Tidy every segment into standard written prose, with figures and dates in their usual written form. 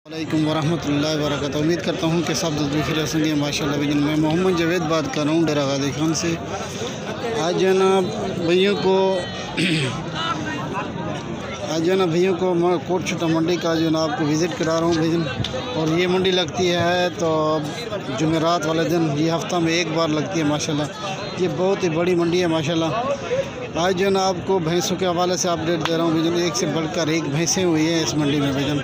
वालेकुम वरहमतुल्लाहि वबरकातुहू। उम्मीद करता हूँ कि सब दुआ खैर होंगे माशाल्लाह। बिजन मैं मोहम्मद जावेद बात कर रहा हूँ डेरा गाजी खान से। आज जो है ना भैयों को कोट छुटा मंडी का जो है ना आपको विज़िट करा रहा हूँ भैजन। और ये मंडी लगती है तो जुमेरात वाले दिन, ये हफ़्ता में एक बार लगती है माशाल्लाह। ये बहुत ही बड़ी मंडी है माशाल्लाह। आज जो है ना आपको भैंसों के हवाले से अपडेट दे रहा हूँ भैजन। एक से बढ़कर एक भैंसें हुई हैं इस मंडी में भैजन।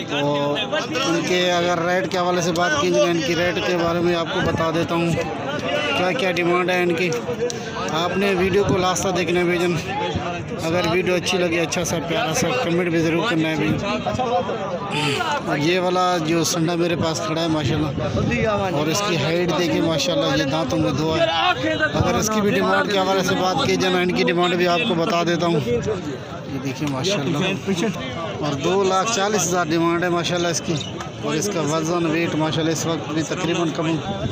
तो इनके अगर रेट के हवाले से बात की जाए, इनकी रेट के बारे में आपको बता देता हूँ क्या क्या डिमांड है इनकी। आपने वीडियो को लास्ट तक देखना है भैजन। अगर वीडियो अच्छी लगी, अच्छा सा प्यारा सा कमेंट भी ज़रूर करना है भैजन। और ये वाला जो संडा मेरे पास खड़ा है माशाल्लाह, और इसकी हाइट देखिए माशाल्लाह, ये दांतों में दो है। अगर इसकी भी डिमांड के हवाले से बात की जाए, इनकी डिमांड भी आपको बता देता हूँ। ये देखिए माशाल्लाह, और 2,40,000 डिमांड है माशाल्लाह इसकी। और इसका वज़न वेट माशाल्लाह इस वक्त भी तकरीबन कम,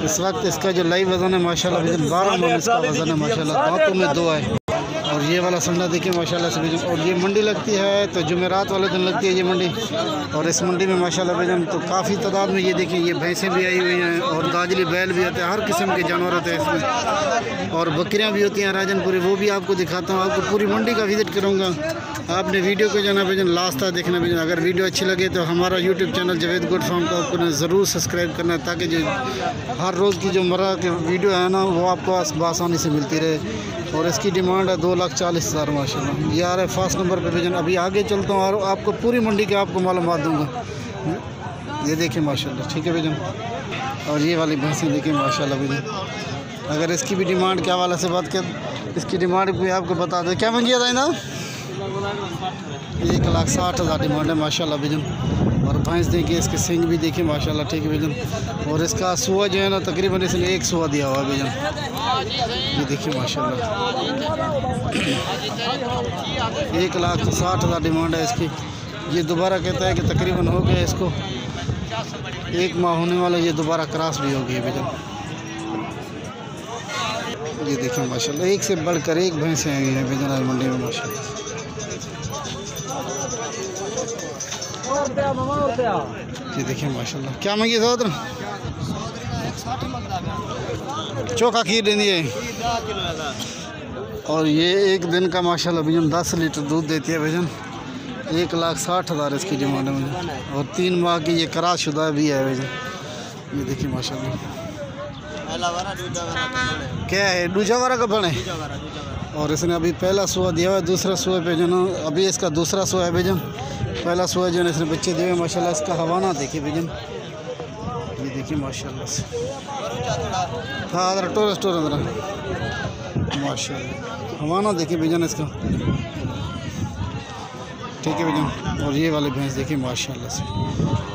इस वक्त इसका जो लाइव वज़न है माशाल्लाह 12 मन इसका वज़न है माशाल्लाह। दांतों में दो है। और ये वाला संडा देखिए माशाल्लाह से भैजन। और ये मंडी लगती है तो जुमेरात वाले दिन लगती है ये मंडी। और इस मंडी में माशाल्लाह भैजन तो काफ़ी तादाद में ये देखिए ये भैंसें भी आई हुई हैं, और गाजली बैल भी होते हैं, हर किस्म के जानवर होते हैं इसमें। और बकरियां भी होती हैं राजनपुरी, वो भी आपको दिखाता हूँ। आपको पूरी मंडी का विज़िट करूँगा। आपने वीडियो को जाना भैजन लास्ट तक देखना भैजन। अगर वीडियो अच्छी लगे तो हमारा YouTube channel Javed goat farm को आपको ज़रूर सब्सक्राइब करना है, ताकि जो हर रोज़ की जो मर्रा के वीडियो है ना वो आपको आसानी से मिलती रहे। और इसकी डिमांड है 2,40,000 माशाल्लाह। ये आ रहा है फास्ट नंबर पे भैजन। अभी आगे चलता हूँ और आपको पूरी मंडी के आपको मालूमात दूँगा। ये देखिए माशाल्लाह, ठीक है भैजन। और ये वाली भैंसें देखिए माशाल्लाह भैजन। अगर इसकी भी डिमांड के हवाले से बात कर, इसकी डिमांड भी आपको बता दें। क्या मंगिया था ना? 1,60,000 डिमांड है माशाल्लाह भैजन। और भैंस देखिए, इसके सिंग भी देखिए माशाल्लाह, ठीक है भैजन। और इसका सुआ जो है ना तकरीबन इसने 1 सुआ दिया हुआ है भैजन। ये देखिए माशाल्लाह 1,60,000 डिमांड है इसकी। ये दोबारा कहता है कि तकरीबन हो गया इसको 1 माह होने वाला, ये दोबारा क्रॉस भी हो गई है भैजन। ये देखिए माशाल्लाह एक से बढ़कर एक भैंसें आई हैं भैजन आज मंडी में माशाल्लाह। ये देखिए माशाल्लाह। क्या मंगी था उधर? चोखा खीर देनी है। और ये एक दिन का माशाल्लाह भैजन 10 लीटर दूध देती है भैजन। 1,60,000 इसकी डिमांड है भैजन। और 3 माह की ये क्रॉस शुदा भी है भैजन। ये देखिए माशाल्लाह। क्या है? दूजा वारा का बने। और इसने अभी पहला सुआ दिया हुआ है, दूसरा सुआ पे जो ना अभी इसका दूसरा सुआ है भैजन। पहला सुआ जो है इसने बच्चे दिए हुए माशाल्लाह। इसका हवाना देखिए भैजन। ये देखिए माशाल्लाह से। हाँ अदर टोरस माशाल्लाह हवाना देखिए भैजन इसका, ठीक है भैजन। और ये वाली भैंस देखिए माशाल्लाह से।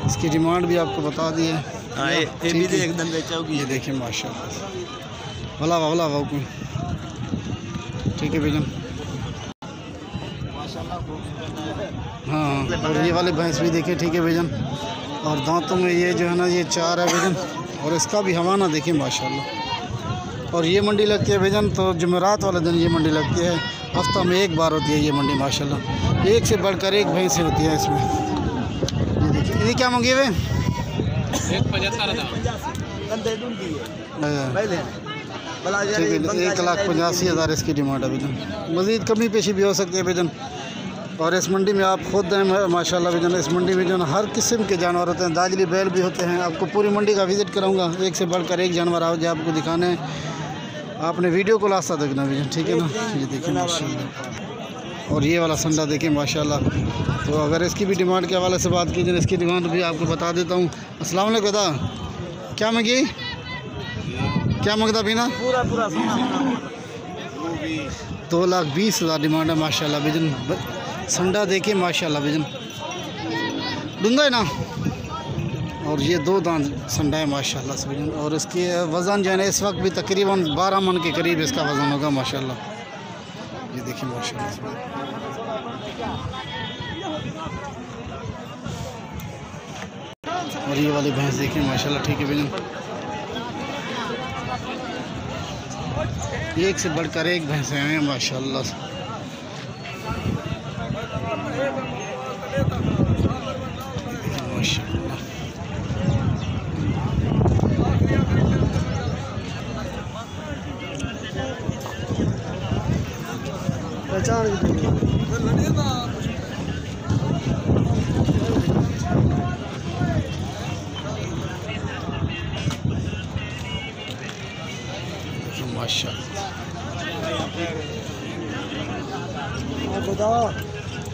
इसकी डिमांड भी आपको बता दी है। एकदम ये देखिए माशाल्लाह भला भला भाव को, ठीक है भैजन। हाँ और ये वाली भैंस भी देखिए, ठीक है भैजन। और दांतों में ये जो है ना ये 4 है भैजन। और इसका भी हवाना देखिए माशाल्लाह। और ये मंडी लगती है भैजन तो जुमेरात वाले दिन ये मंडी लगती है। हफ्ता में एक बार होती है ये मंडी माशाल्लाह। एक से बढ़कर एक भैंसें होती है इसमें। ये देखिए, ये क्या मंगी हुए? 1,85,000 इसकी डिमांड है भैजन। मज़ीद कमी पेशी भी हो सकती है भैजन। और इस मंडी में आप खुद हैं माशाल्लाह भैजन। इस मंडी में जो हर किस्म के जानवर होते हैं, दाजली बैल भी होते हैं। आपको पूरी मंडी का विज़िट कराऊंगा। एक से बढ़कर एक जानवर आओ जो आपको दिखाने हैं। आपने वीडियो को लास्ट तक देखना भैजन, ठीक है ना। ये देखिए माशाल्लाह। और ये वाला संडा देखिए माशाल्लाह। तो अगर इसकी भी डिमांड के हवाले से बात की जाए, इसकी डिमांड भी आपको बता देता हूँ। अस्सलाम वालेकुम दादा, क्या मंगी? क्या मंगता पीना? 2,20,000 डिमांड है माशाल्लाह भैजन। संडा देखिए माशाल्लाह भैजन, डूंगा है ना। और ये 2 दांत संडा है माशाल्लाह से भैजन। और इसकी वज़न जो है ना इस वक्त भी तकरीबन 12 मन के करीब इसका वज़न होगा माशाल्लाह। ये देखिए माशाल्लाह से। और ये वाली भैंस देखिए माशाल्लाह, ठीक है भैजन। एक से बढ़कर एक भैंसें हैं माशाल्लाह। माशाल्लाह।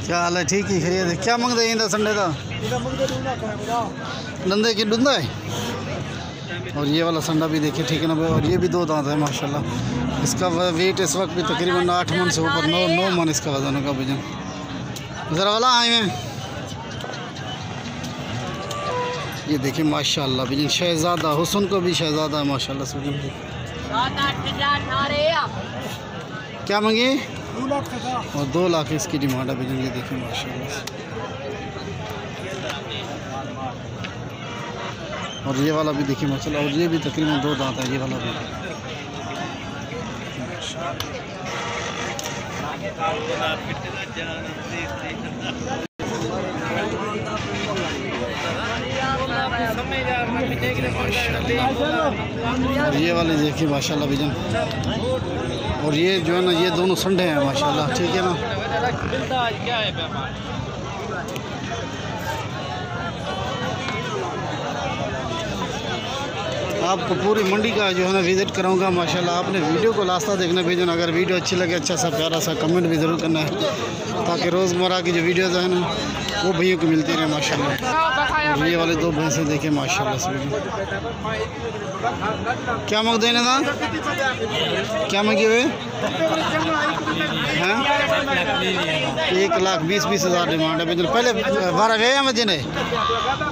क्या हाल है? ठीक ही खरीद है। क्या मंगते हैं संडे का? डंदे की डुंदा है। और ये वाला संडा भी देखिए, ठीक है ना भाई। और ये भी 2 दांत है माशाल्लाह। इसका वेट इस वक्त भी तकरीबन 8 मन से ऊपर, 9 मन इसका वजन होगा भजन। ज़रा वाला आए हैं। ये देखिए माशाल्लाह भजन, शहजादा हुसन को भी शहजादा है माशाल्लाह से भजन। क्या मांगे? 2 लाख और 2 लाख इसकी डिमांड है भजन। ये देखिए माशाल्लाह से। और ये वाला भी देखिए माशाल्लाह। और ये भी तकरीबन 2 दांत है ये वाला भी। और ये वाले देखिए माशाल्लाह भजन। और ये जो है ना, ये दोनों संडे हैं माशाल्लाह, ठीक है ना। आपको पूरी मंडी का जो है ना विज़िट कराऊंगा माशाल्लाह। आपने वीडियो को लास्ट तक देखना भेजना। अगर वीडियो अच्छी लगे, अच्छा सा प्यारा सा कमेंट भी ज़रूर करना है, ताकि रोज़मर्रा की जो वीडियोज़ हैं ना वो भैया को मिलती रहे माशाल्लाह। और ये वाले 2 भैंसें देखें माशाल्लाह से। क्या मंग देने था? क्या मंगे हुए हैं? 1,20,000 डिमांड है भैया। पहले 12 गए हैं मजे ने।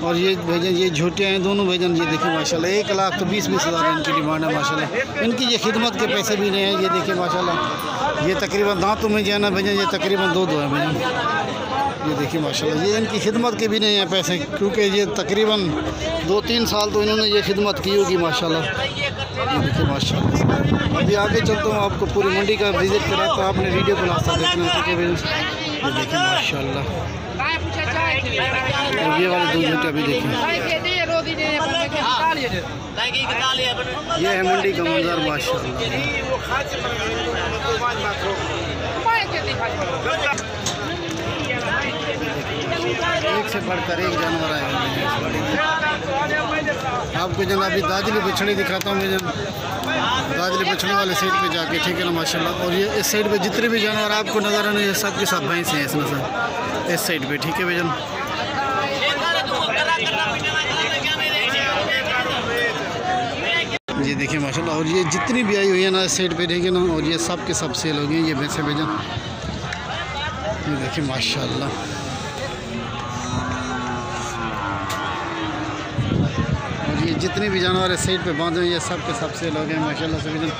और ये भैजन, ये झूठे हैं दोनों भैजन। ये देखिए माशाल्लाह, 1,20,000 इनकी डिमांड है माशाल्लाह। इनकी ये खिदमत के पैसे भी नहीं हैं। ये देखिए माशाल्लाह, ये तकरीबन दांतों में जो है ना भैया, ये तकरीबन 2 है भैया। ये देखिए माशाल्लाह, ये इनकी खिदमत के भी नहीं हैं पैसे, क्योंकि ये तकरीबन 2-3 साल तो इन्होंने ये खिदमत की होगी माशाल्लाह। ये देखिए माशाल्लाह। अभी आगे चलता हूँ, आपको पूरी मंडी का विज़िट करें तो आपने वीडियो को लास्ट तक देखना है, ठीक है। ये देखिए माशाल्लाह। और ये वाले 2 झूठे भी देखें। ये है मंडी का मंजर माशाल्लाह। एक से बढ़कर एक जानवर आए हैं। आपको जन अभी दाजली बछड़ी दिखाता हूँ मैं, दाजली बछड़ी वाले साइड पे जाके, ठीक है ना माशाल्लाह। और ये इस साइड पे जितने भी जानवर आपको नज़र आने, ये सब के सब भैंस हैं इस नजर इस साइड पे, ठीक है भैया। ये देखिए माशाल्लाह। और ये जितनी भी आई हुई है ना इस साइड पे, ठीक है ना। और ये सब के सब सेल हो गए ये भैंसे भैया। ये देखिए माशाल्लाह। और ये जितने भी जानवर इस साइड पे बांधे हुए, ये सब के सब सेल हो गए माशाल्लाह से भैया।